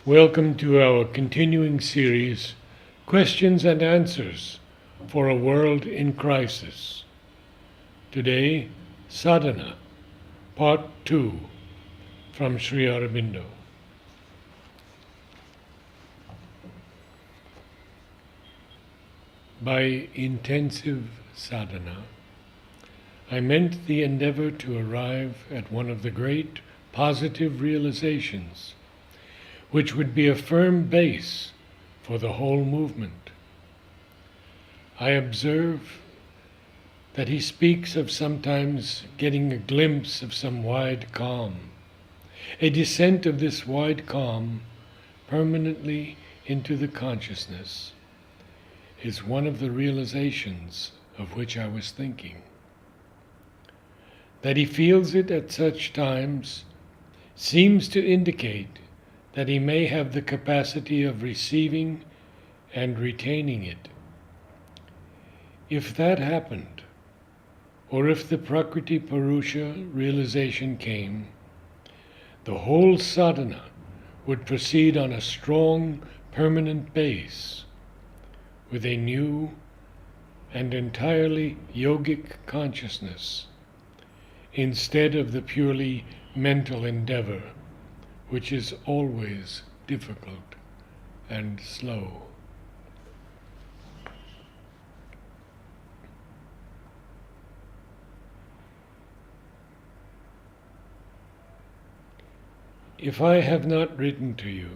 Welcome to our continuing series, Questions and Answers for a World in Crisis. Today, Sadhana, Part 2, from Sri Aurobindo. By intensive sadhana, I meant the endeavor to arrive at one of the great positive realizations, which would be a firm base for the whole movement. I observe that he speaks of sometimes getting a glimpse of some wide calm, a descent of this wide calm permanently into the consciousness is one of the realizations of which I was thinking. That he feels it at such times seems to indicate that he may have the capacity of receiving and retaining it. If that happened, or if the Prakriti Purusha realization came, the whole sadhana would proceed on a strong, permanent base, with a new and entirely yogic consciousness, instead of the purely mental endeavor, which is always difficult and slow. If I have not written to you,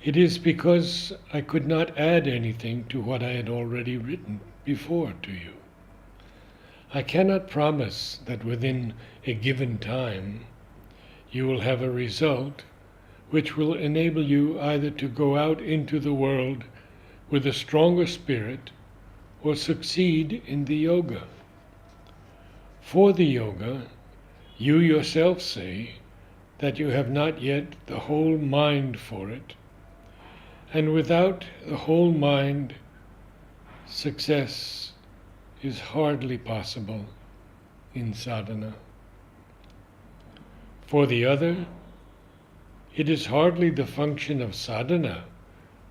it is because I could not add anything to what I had already written before to you. I cannot promise that within a given time you will have a result which will enable you either to go out into the world with a stronger spirit or succeed in the yoga. For the yoga, you yourself say that you have not yet the whole mind for it, and without the whole mind, success is hardly possible in sadhana. For the other, it is hardly the function of sadhana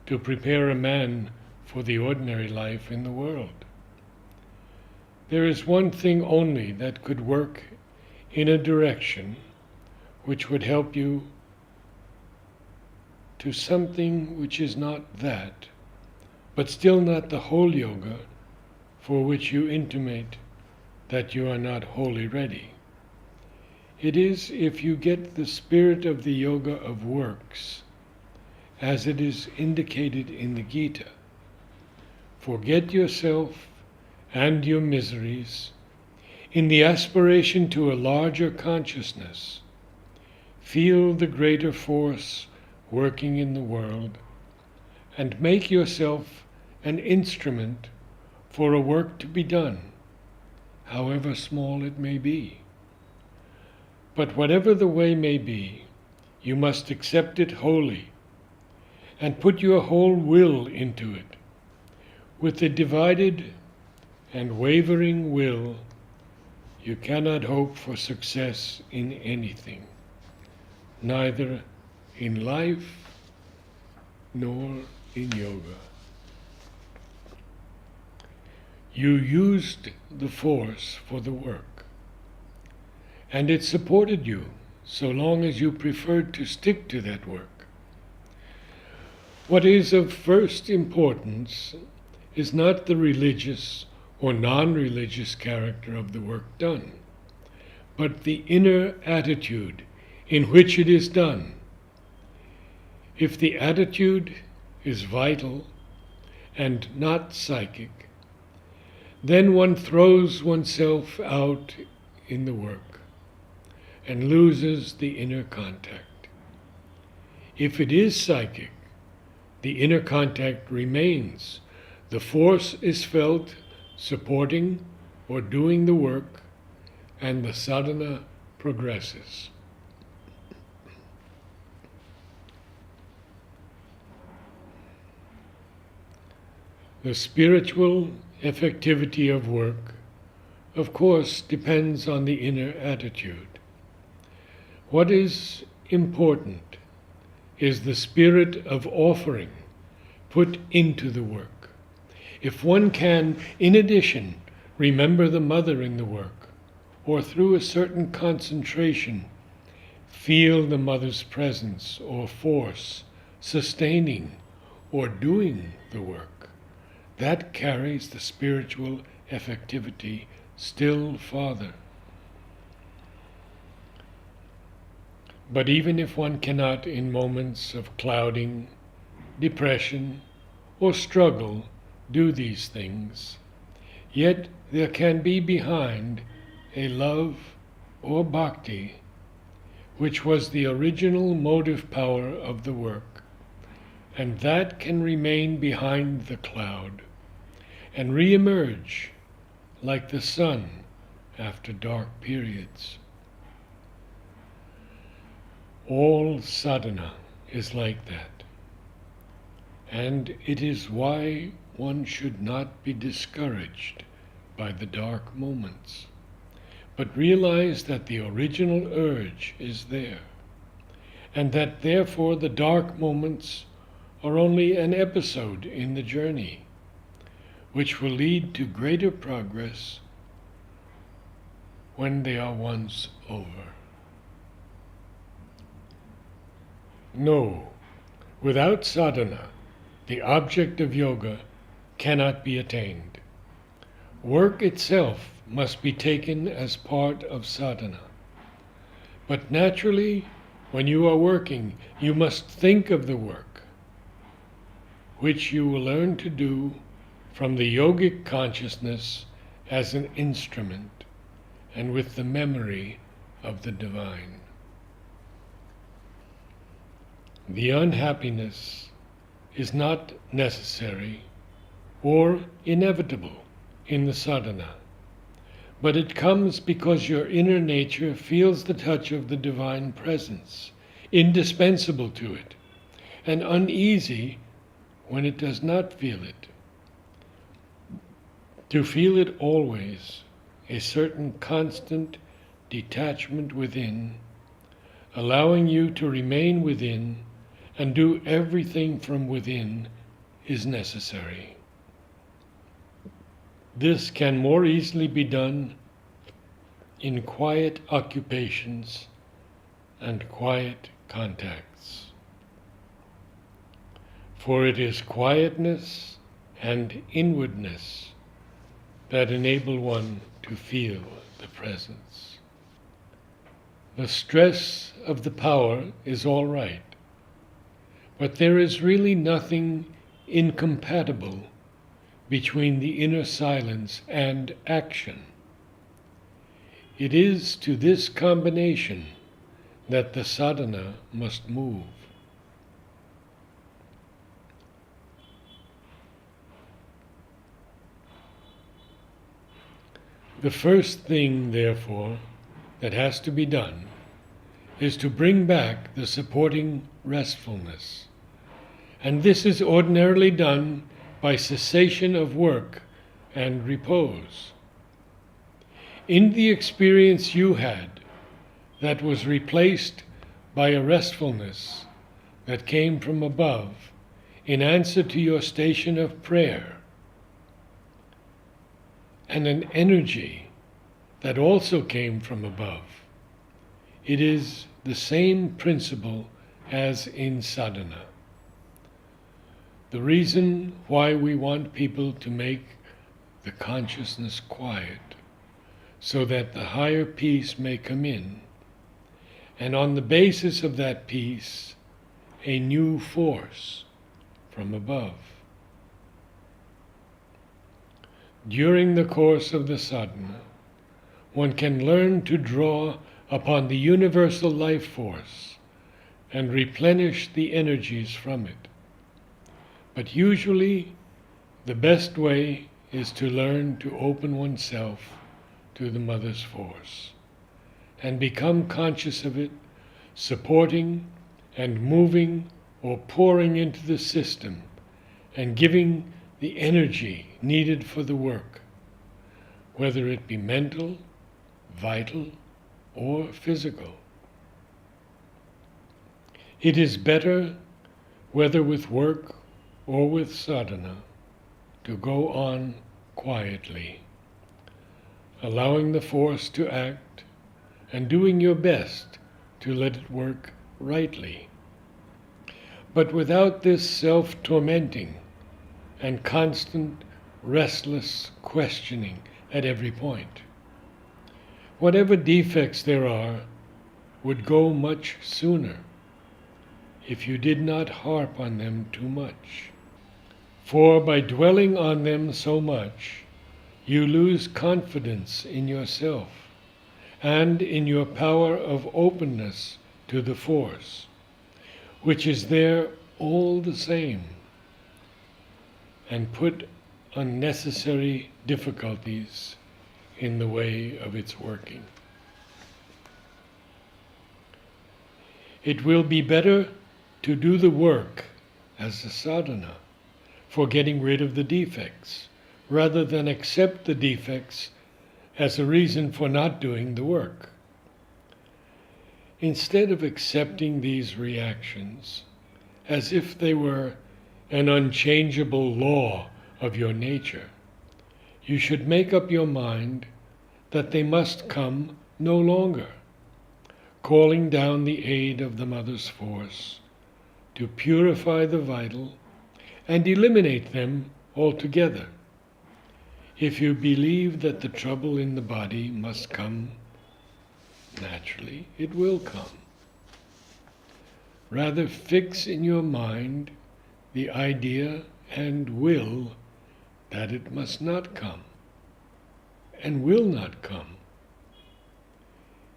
to prepare a man for the ordinary life in the world. There is one thing only that could work in a direction which would help you to something which is not that, but still not the whole yoga for which you intimate that you are not wholly ready. It is if you get the spirit of the yoga of works, as it is indicated in the Gita. Forget yourself and your miseries in the aspiration to a larger consciousness. Feel the greater force working in the world, and make yourself an instrument for a work to be done, however small it may be. But whatever the way may be, you must accept it wholly and put your whole will into it. With a divided and wavering will, you cannot hope for success in anything, neither in life nor in yoga. You used the force for the work, and it supported you so long as you preferred to stick to that work. What is of first importance is not the religious or non-religious character of the work done, but the inner attitude in which it is done. If the attitude is vital and not psychic, then one throws oneself out in the work and loses the inner contact. If it is psychic, the inner contact remains. The force is felt supporting or doing the work, and the sadhana progresses. The spiritual effectivity of work, of course, depends on the inner attitude. What is important is the spirit of offering put into the work. If one can, in addition, remember the mother in the work, or through a certain concentration, feel the mother's presence or force sustaining or doing the work, that carries the spiritual effectivity still farther. But even if one cannot, in moments of clouding, depression, or struggle, do these things, yet there can be behind a love or bhakti, which was the original motive power of the work, and that can remain behind the cloud and re-emerge like the sun after dark periods. All sadhana is like that, and it is why one should not be discouraged by the dark moments, but realize that the original urge is there, and that therefore the dark moments are only an episode in the journey, which will lead to greater progress when they are once over. No, without sadhana, the object of yoga cannot be attained. Work itself must be taken as part of sadhana. But naturally, when you are working, you must think of the work, which you will learn to do from the yogic consciousness as an instrument and with the memory of the divine. The unhappiness is not necessary or inevitable in the sadhana, but it comes because your inner nature feels the touch of the divine presence, indispensable to it, and uneasy when it does not feel it. To feel it always, a certain constant detachment within, allowing you to remain within and do everything from within, is necessary. This can more easily be done in quiet occupations and quiet contacts. For it is quietness and inwardness that enable one to feel the presence. The stress of the power is all right, but there is really nothing incompatible between the inner silence and action. It is to this combination that the sadhana must move. The first thing, therefore, that has to be done is to bring back the supporting restfulness. And this is ordinarily done by cessation of work and repose. In the experience you had, that was replaced by a restfulness that came from above in answer to your station of prayer, and an energy that also came from above. It is the same principle as in sadhana. The reason why we want people to make the consciousness quiet, so that the higher peace may come in, and on the basis of that peace, a new force from above. During the course of the sadhana, one can learn to draw upon the universal life force and replenish the energies from it. But usually, the best way is to learn to open oneself to the Mother's force and become conscious of it, supporting and moving or pouring into the system and giving the energy needed for the work, whether it be mental, vital, or physical. It is better, whether with work or with sadhana, to go on quietly, allowing the force to act and doing your best to let it work rightly, but without this self-tormenting and constant restless questioning at every point. Whatever defects there are would go much sooner if you did not harp on them too much. For by dwelling on them so much, you lose confidence in yourself and in your power of openness to the force, which is there all the same, and put unnecessary difficulties in the way of its working. It will be better to do the work as a sadhana for getting rid of the defects, rather than accept the defects as a reason for not doing the work. Instead of accepting these reactions as if they were an unchangeable law of your nature, you should make up your mind that they must come no longer, calling down the aid of the Mother's force to purify the vital and eliminate them altogether. If you believe that the trouble in the body must come naturally, it will come. Rather fix in your mind the idea and will that it must not come and will not come.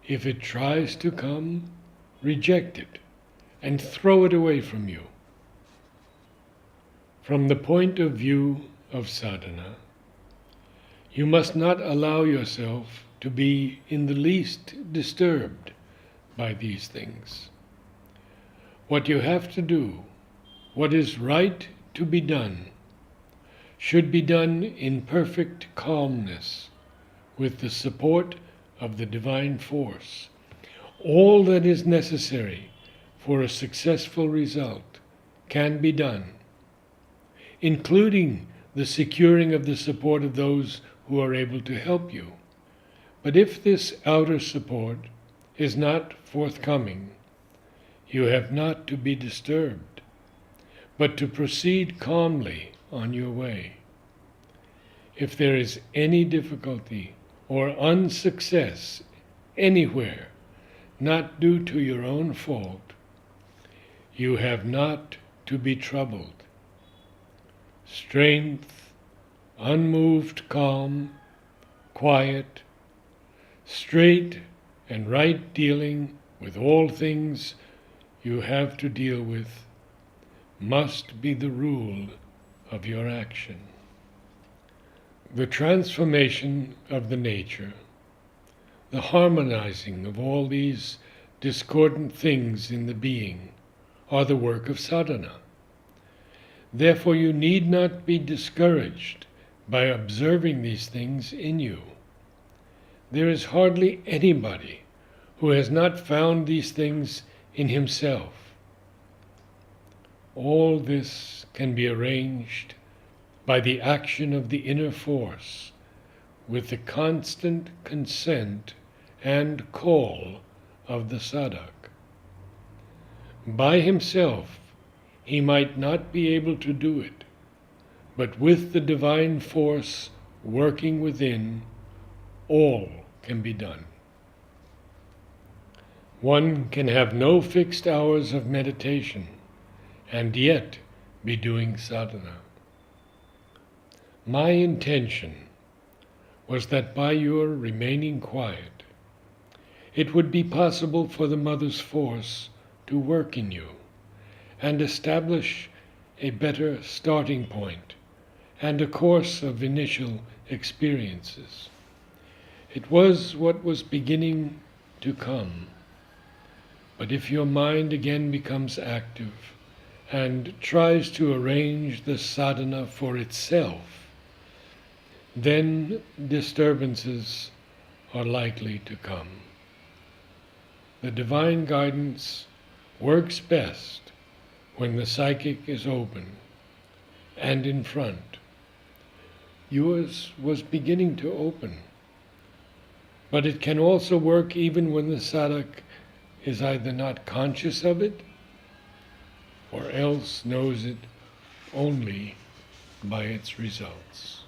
If it tries to come, reject it and throw it away from you. From the point of view of sadhana, you must not allow yourself to be in the least disturbed by these things. What you have to do, what is right to be done, should be done in perfect calmness, with the support of the divine force. All that is necessary for a successful result can be done, including the securing of the support of those who are able to help you. But if this outer support is not forthcoming, you have not to be disturbed, but to proceed calmly on your way. If there is any difficulty or unsuccess anywhere, not due to your own fault, you have not to be troubled. Strength, unmoved calm, quiet, straight and right dealing with all things you have to deal with must be the rule of your action. The transformation of the nature, the harmonizing of all these discordant things in the being, are the work of sadhana. Therefore you need not be discouraged by observing these things in you. There is hardly anybody who has not found these things in himself. All this can be arranged by the action of the inner force, with the constant consent and call of the sadhak. By himself, he might not be able to do it, but with the divine force working within, all can be done. One can have no fixed hours of meditation and yet be doing sadhana. My intention was that by your remaining quiet, it would be possible for the Mother's force to work in you and establish a better starting point and a course of initial experiences. It was what was beginning to come. But if your mind again becomes active and tries to arrange the sadhana for itself, then disturbances are likely to come. The divine guidance works best when the psychic is open and in front. Yours was beginning to open. But it can also work even when the sadhak is either not conscious of it or else knows it only by its results.